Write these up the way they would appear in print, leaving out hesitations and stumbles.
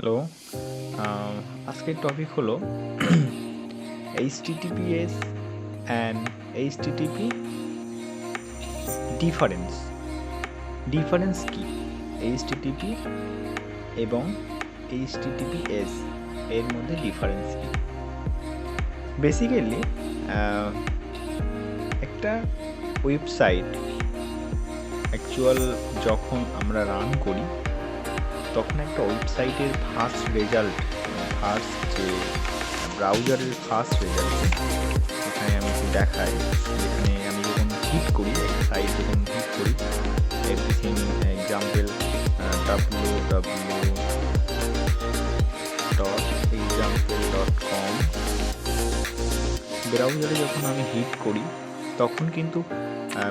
Hello. আজকের topic হলো HTTPS and HTTP difference. Difference কি? HTTP এবং HTTPS এর মধ্যে ডিফারেন্স কি? বেসিক্যালি একটা ওয়েবসাইট অ্যাকচুয়াল যখন আমরা রান করি তখন একটা ওয়েবসাইটের ফার্স্ট রেজাল্ট, ফার্স্ট যে ব্রাউজারের ফার্স্ট রেজাল্ট এখানে আমি একটু দেখাই। যেখানে আমি যখন হিট করি, একটা সাইট যখন হিট করি, এভরিথিং এক্সাম্পল www.example.com ব্রাউজারে যখন আমি হিট করি তখন কিন্তু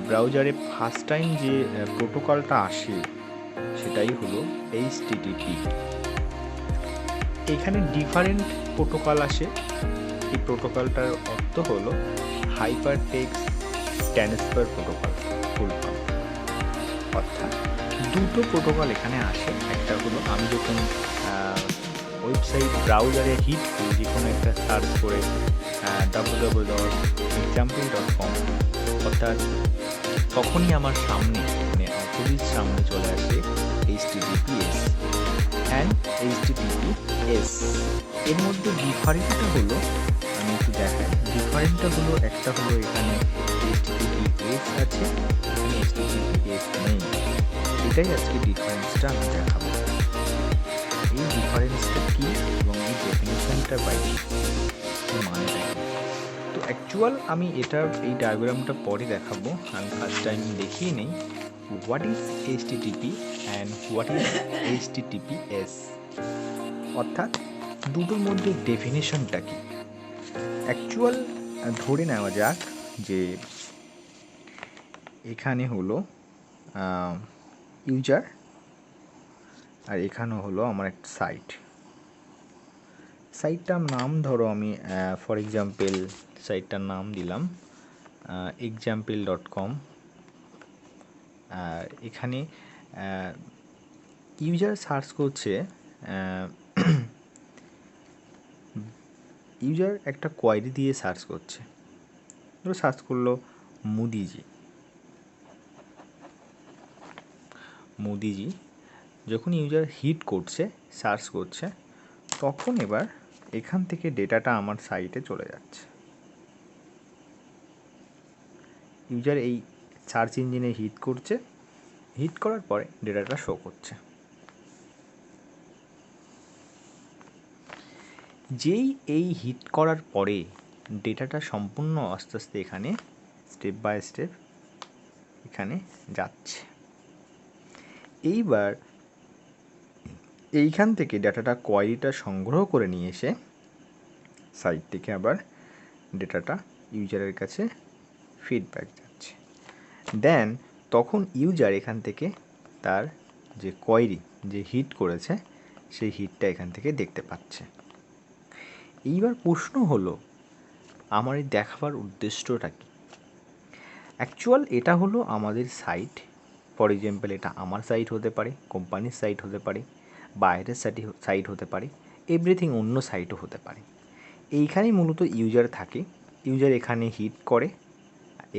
ব্রাউজারে ফার্স্ট টাইম যে প্রোটোকলটা আসে সেটাই হলো HTTP। এখানে ডিফারেন্ট প্রোটোকল আসে। এই প্রোটোকলটার অর্থ হলো hyper text transfer protocol, full form. অর্থাৎ দুটো প্রোটোকল এখানে আসে। একটা হলো আমি যখন ওয়েবসাইট ব্রাউজারে হিট করি, যে কোনো একটা সার্চ করে www.example.com, অর্থাৎ তখনই আমার সামনে মানে অপোজিট সামনে চলে আসে HTTPS অ্যান্ড HTTPS। এর মধ্যে ডিফারেন্টটা হলো, আমি একটু দেখাই। ডিফারেন্টটা হলো, একটা হলো এখানে HTTPS আছে, এখানে HTTPS নেই। এটাই আজকে ডিফারেন্সটা আমি দেখাবো। এই ডিফারেন্সটা কী এবং এই ডেফিনেশনটা বাইরে মানেটা কী। তো অ্যাকচুয়াল আমি এই ডায়াগ্রামটা পরে দেখাবো। আমি ফার্স্ট টাইম দেখিয়ে নেই what is HTTP and what is HTTPS, অর্থাৎ দুটোর মধ্যে ডেফিনেশনটা কি। অ্যাকচুয়াল ধরে নেওয়া যাক যে এখানে হলো ইউজার আর এখানে হলো আমার একটা সাইটটার নাম ধরো আমি ফর এক্সাম্পল সাইটটার নাম দিলাম example.com। আর এখানে ইউজার সার্চ করছে, ইউজার একটা কোয়ারি দিয়ে সার্চ করছে। ধরো সার্চ করলো মোদিজি। যখন ইউজার হিট করছে, সার্চ করছে, তখন এবার এখান থেকে ডেটাটা আমার সাইটে চলে যাচ্ছে। ইউজার এই সার্চ ইঞ্জিনে হিট করছে, হিট করার পরে ডেটাটা শো করছে। যেই এই হিট করার পরে ডেটাটা সম্পূর্ণ আস্তে আস্তে এখানে স্টেপ বাই স্টেপ এখানে যাচ্ছে। এইবার এইখান থেকে ডাটাটা কোয়ারিটা সংগ্রহ করে নিয়ে এসে সাইট থেকে আবার ডেটাটা ইউজারের কাছে ফিডব্যাক যাচ্ছে। দেন তখন ইউজার এখান থেকে তার যে কোয়ারি, যে হিট করেছে, সেই হিটটা এখান থেকে দেখতে পাচ্ছে। এইবার প্রশ্ন হলো, আমার এই দেখাবার উদ্দেশ্যটা কি? অ্যাকচুয়াল এটা হলো আমাদের সাইট। ফর এক্সাম্পল এটা আমার সাইট হতে পারে, কোম্পানির সাইট হতে পারে, বাইরের সাইট হতে পারে, এভরিথিং অন্য সাইটও হতে পারে। এইখানেই মূলত ইউজার থাকে। ইউজার এখানে হিট করে,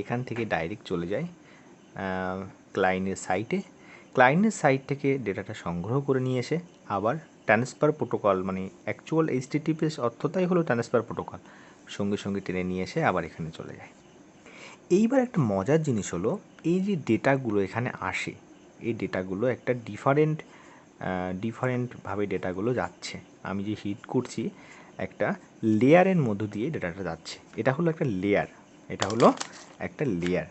এখান থেকে ডাইরেক্ট চলে যায় ক্লায়েন্টের সাইটে। ক্লায়েন্টের সাইট থেকে ডেটাটা সংগ্রহ করে নিয়ে এসে আবার ট্রান্সফার প্রোটোকল, মানে অ্যাকচুয়াল HTTPS অর্থটাই হলো ট্রান্সফার প্রোটোকল, সঙ্গে সঙ্গে টেনে নিয়ে এসে আবার এখানে চলে যায়। এইবার একটা মজার জিনিস হলো, এই যে ডেটাগুলো এখানে আসে, এই ডেটাগুলো একটা ডিফারেন্টভাবে ডেটাগুলো যাচ্ছে। আমি যে হিট করছি, একটা লেয়ারের মধ্য দিয়ে ডেটাটা যাচ্ছে। এটা হলো একটা লেয়ার, এটা হলো একটা লেয়ার।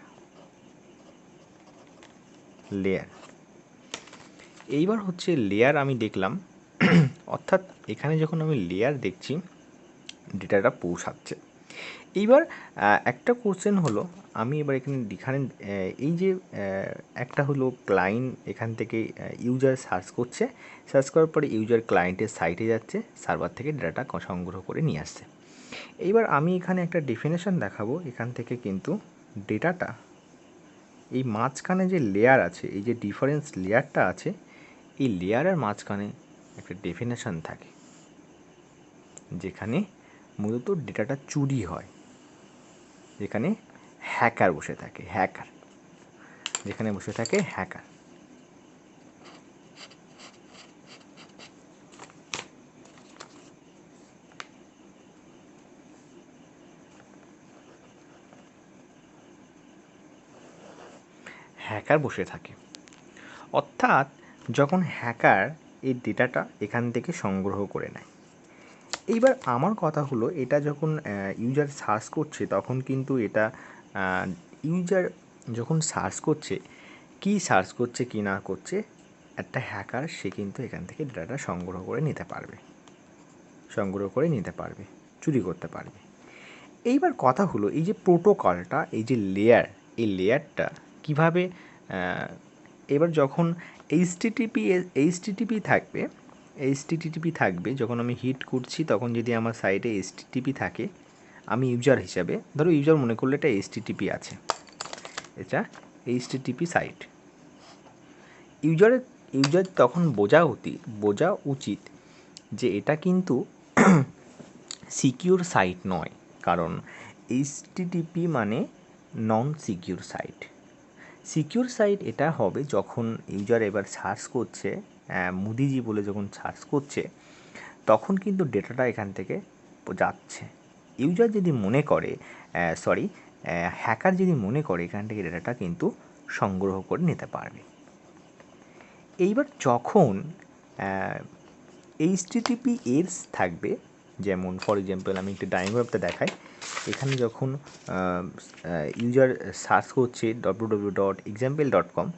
এইবার হচ্ছে লেয়ার আমি দেখলাম, অর্থাৎ এখানে যখন আমি লেয়ার দেখছি ডেটাটা পৌঁছাচ্ছে। এইবার একটা কোশ্চেন হলো, আমি এবার এখানে ডিফারেন্ট এই যে একটা হলো ক্লায়েন্ট এখান থেকে ইউজার সার্চ করছে, সার্চ করার পরে ইউজার ক্লায়েন্টের সাইটে যাচ্ছে, সার্ভার থেকে ডেটাটা সংগ্রহ করে নিয়ে আসছে। এইবার আমি এখানে একটা ডেফিনেশন দেখাবো। এখান থেকে কিন্তু ডেটাটা এই মাঝখানে যে লেয়ার আছে, এই যে ডিফারেন্স লেয়ারটা আছে, এই লেয়ারের মাঝখানে একটা ডেফিনেশন থাকে, যেখানে মূলত ডেটাটা চুরি হয়, যেখানে হ্যাকার বসে থাকে, যেখানে বসে থাকে হ্যাকার। হ্যাকার বসে থাকে, অর্থাৎ যখন হ্যাকার এই ডেটাটা এখান থেকে সংগ্রহ করে নেয়। এইবার আমার কথা হলো, এটা যখন ইউজার সার্চ করছে, তখন কিন্তু এটা ইউজার যখন সার্চ করছে, কি সার্চ করছে কি না করছে, একটা হ্যাকার সে কিন্তু এখান থেকে ডেটাটা সংগ্রহ করে নিতে পারবে, চুরি করতে পারবে। এইবার কথা হলো, এই যে প্রোটোকলটা, এই যে এই লেয়ারটা কীভাবে, এবার যখন এইচটিটিপি থাকবে, যখন আমি হিট করছি তখন যদি আমার সাইটে এইচটিটিপি থাকে, আমি ইউজার হিসাবে, ধরো ইউজার মনে করলে এটা এইচটিটিপি আছে, এটা এইচটিটিপি সাইট, ইউজার তখন বোঝা উচিত যে এটা কিন্তু সিকিউর সাইট নয়, কারণ এইচটিটিপি মানে নন সিকিউর সাইট। সিকিউর সাইট এটা হবে যখন ইউজার এবার সার্চ করছে, মোদিজি বলে যখন সার্চ করছে, তখন কিন্তু ডেটাটা এখান থেকে যাচ্ছে। ইউজার যদি মনে করে, হ্যাকার যদি মনে করে এখান থেকে ডেটাটা কিন্তু সংগ্রহ করে নিতে পারবে। এইবার যখন HTTPS থাকবে, যেমন ফর এক্সাম্পল আমি একটু ডায়াগ্রামটা দেখাই, এখানে যখন ইউজার সার্চ করছে www.example.com,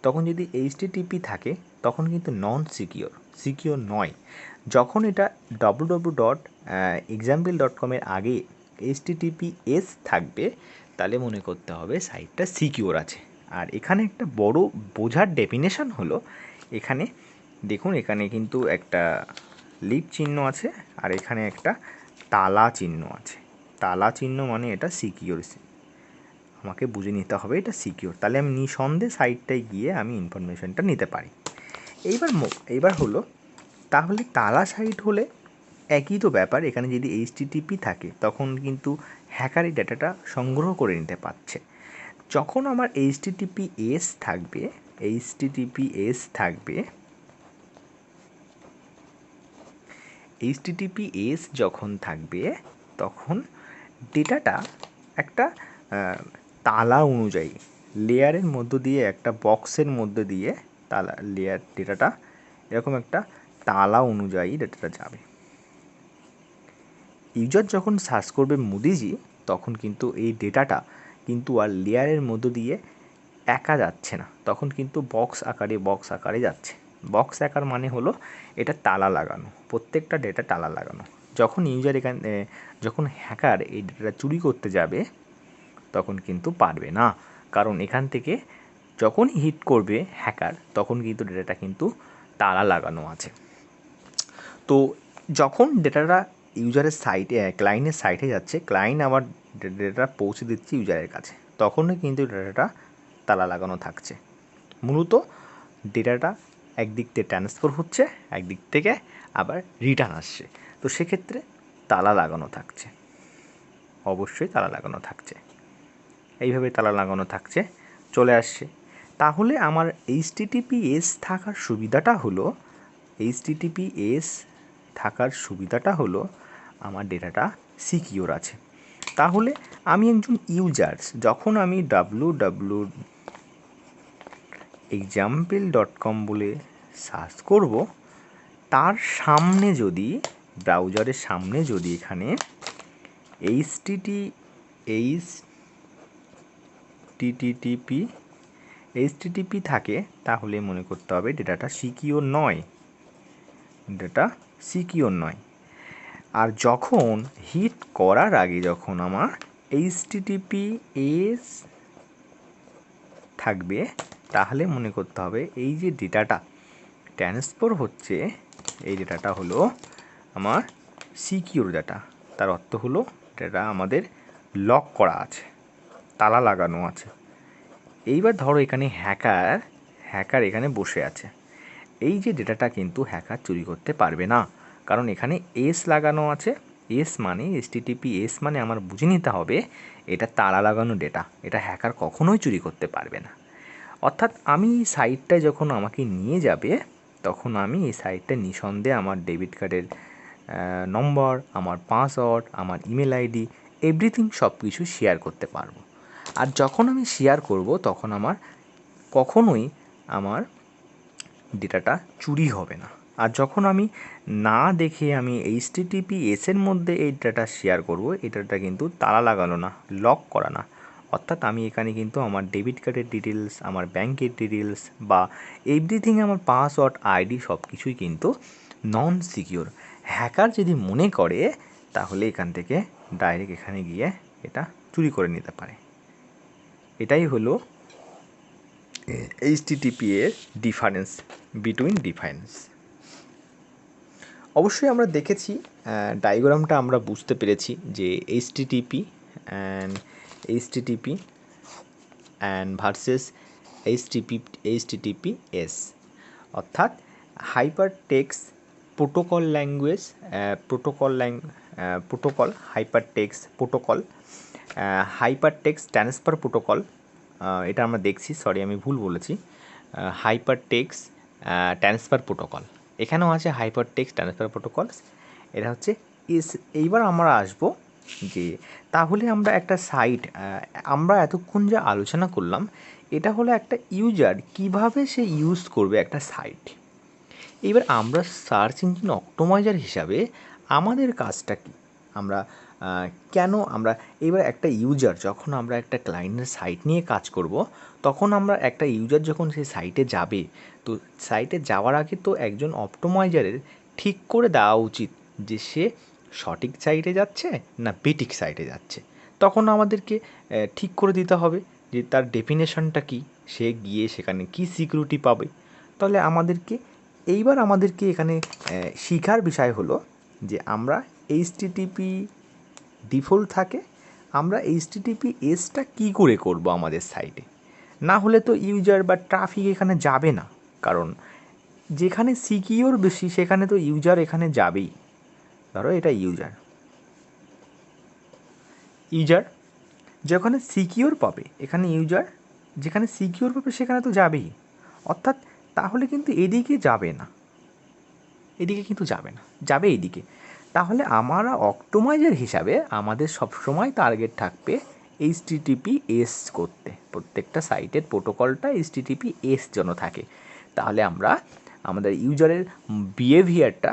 তখন যদি HTTP থাকে তখন কিন্তু নন সিকিওর নয়। যখন এটা www.example.com এর আগে HTTPS থাকবে, তাহলে মনে করতে হবে সাইটটা সিকিওর আছে। আর এখানে একটা বড় বোঝার ডেফিনেশন হলো, এখানে দেখুন, এখানে কিন্তু একটা লিপ চিহ্ন আছে, আর এখানে একটা তালা চিহ্ন আছে। তালা চিহ্ন মানে এটা সিকিওর, আমাকে বুঝে নিতে হবে এটা সিকিওর, তাহলে আমি নিঃসন্দেহে সাইটটায় গিয়ে আমি ইনফরমেশনটা নিতে পারি। এইবার হলো, তাহলে তালা সাইট হলে একই তো ব্যাপার, এখানে যদি HTTP থাকে তখন কিন্তু হ্যাকার এই ডাটাটা সংগ্রহ করে নিতে পারছে। যখন আমার HTTPS যখন থাকবে, তখন ডেটাটা একটা তালা অনুযায়ী লেয়ারের মধ্য দিয়ে, একটা বক্সের মধ্যে দিয়ে ডেটাটা এরকম একটা তালা অনুযায়ী ডেটাটা যাবে। ইউজার যখন সার্চ করবে মোদিজি, তখন কিন্তু এই ডেটাটা কিন্তু আর লেয়ারের মধ্য দিয়ে একা যাচ্ছে না, তখন কিন্তু বক্স আকারে যাচ্ছে। বক্স আকার মানে হলো এটা তালা লাগানো, প্রত্যেকটা ডেটা তালা লাগানো। যখন যখন হ্যাকার এই ডেটাটা চুরি করতে যাবে, তখন কিন্তু পারবে না, কারণ এখান থেকে যখন হিট করবে হ্যাকার, তখন কিন্তু ডেটাটা কিন্তু তালা লাগানো আছে। তো যখন ডেটাটা ইউজারের ক্লায়েন্টের সাইটে যাচ্ছে, ক্লায়েন্ট আবার ডেটাটা পৌঁছে দিচ্ছে ইউজারের কাছে, তখনই কিন্তু ডেটাটা তালা লাগানো থাকছে। মূলত ডেটাটা একদিক থেকে ট্রান্সফার হচ্ছে, একদিক থেকে আবার রিটার্ন আসছে, তো সেক্ষেত্রে তালা লাগানো থাকছে, অবশ্যই তালা লাগানো থাকছে। এইভাবে তালা লাগানো থাকছে, চলে আসছে। তাহলে আমার HTTPS থাকার সুবিধাটা হলো আমার ডেটাটা সিকিওর আছে। তাহলে আমি একজন ইউজার, যখন আমি www.example.com বলে সার্চ করব, তার সামনে যদি, ব্রাউজারের সামনে যদি এখানে HTTP থাকে, তাহলে মনে করতে হবে ডেটাটা সিকিওর নয়। আর যখন হিট করার আগে যখন আমার HTTPS থাকবে, তাহলে মনে করতে হবে এই যে ডেটাটা ট্রান্সফার হচ্ছে, এই ডেটাটা হলো আমার সিকিওর ডাটা। তার অর্থ হলো ডেটা আমাদের লক করা আছে, তালা লাগানো আছে। এইবার ধরো এখানে হ্যাকার এখানে বসে আছে, এই যে ডেটাটা কিন্তু হ্যাকার চুরি করতে পারবে না, কারণ এখানে এস লাগানো আছে। এস মানে HTTPS মানে আমার বুঝে নিতে হবে এটা তালা লাগানো ডেটা, এটা হ্যাকার কখনোই চুরি করতে পারবে না। অর্থাৎ আমি এই সাইটটায় যখন আমাকে নিয়ে যাবে, তখন আমি এই সাইটটায় নিঃসন্দেহে আমার ডেবিট কার্ডের নম্বর, আমার পাসওয়ার্ড, আমার ইমেল আইডি, এভরিথিং সব কিছু শেয়ার করতে পারবো। আর যখন আমি শেয়ার করব তখন আমার কখনোই আমার ডেটাটা চুরি হবে না। আর যখন আমি না দেখে আমি HTTPS এর মধ্যে এই ডেটা শেয়ার করব, এই ডেটাটা কিন্তু তালা লাগানো না, লক করা না। অর্থাৎ আমি এখানে কিন্তু আমার ডেবিট কার্ডের ডিটেলস, আমার ব্যাংকের ডিটেলস বা এভরিথিং, আমার পাসওয়ার্ড, আইডি সব কিছুই কিন্তু নন সিকিওর। হ্যাকার যদি মনে করে তাহলে এখান থেকে ডাইরেক্ট এখানে গিয়ে এটা চুরি করে নিতে পারে। এটাই হলো HTTP এর ডিফারেন্স ডিফারেন্স। অবশ্যই আমরা দেখেছি, ডায়াগ্রামটা আমরা বুঝতে পেরেছি যে HTTP ভার্সেস HTTPS, অর্থাৎ hyper text protocol language, protocol hyper text protocol, hyper text transfer protocol. এটা আমরা দেখছি, সরি আমি ভুল বলেছি, হাইপার টেক্সট ট্রান্সফার প্রোটোকল। এখানেও আছে হাইপার টেক্সট ট্রান্সফার প্রোটোকল। এটা হচ্ছে এইবার আমরা আসবো যে তাহলে আমরা একটা সাইট, আমরা এতক্ষণ যে আলোচনা করলাম এটা হলো একটা ইউজার কিভাবে সে ইউজ করবে একটা সাইট। এবার আমরা সার্চ ইঞ্জিন অপটিমাইজার হিসাবে আমাদের কাজটা কী, আমরা কেন আমরা এবার একটা ইউজার, যখন আমরা একটা ক্লায়েন্টের সাইট নিয়ে কাজ করব, তখন আমরা একটা ইউজার যখন সেই সাইটে যাবে, তো সাইটে যাওয়ার আগে তো একজন অপটিমাইজারের ঠিক করে দেওয়া উচিত যে সে সঠিক সাইটে যাচ্ছে না বেঠিক সাইটে যাচ্ছে। তখন আমাদেরকে ঠিক করে দিতে হবে যে তার ডেফিনেশনটা কী, সে গিয়ে সেখানে কী সিকিউরিটি পাবে। তাহলে আমাদেরকে এখানে শেখার বিষয় হলো যে আমরা HTTP ডিফল্ট থাকে, আমরা HTTPSটা কী করে করব আমাদের সাইটে। না হলে তো ইউজার বা ট্রাফিক এখানে যাবে না, কারণ যেখানে সিকিওর বেশি সেখানে তো ইউজার এখানে যাবেই। ধরো এটা ইউজার যেখানে সিকিওর পাবে, এখানে ইউজার যেখানে সিকিওর পাবে সেখানে তো যাবেই। অর্থাৎ তাহলে কিন্তু এদিকে যাবে না, যাবে এইদিকে। তাহলে আমরা অপটিমাইজার হিসাবে আমাদের সবসময় টার্গেট থাকবে HTTPS করতে, প্রত্যেকটা সাইটের প্রোটোকলটা HTTPS যেন থাকে। তাহলে আমরা আমাদের ইউজারের বিহেভিয়ারটা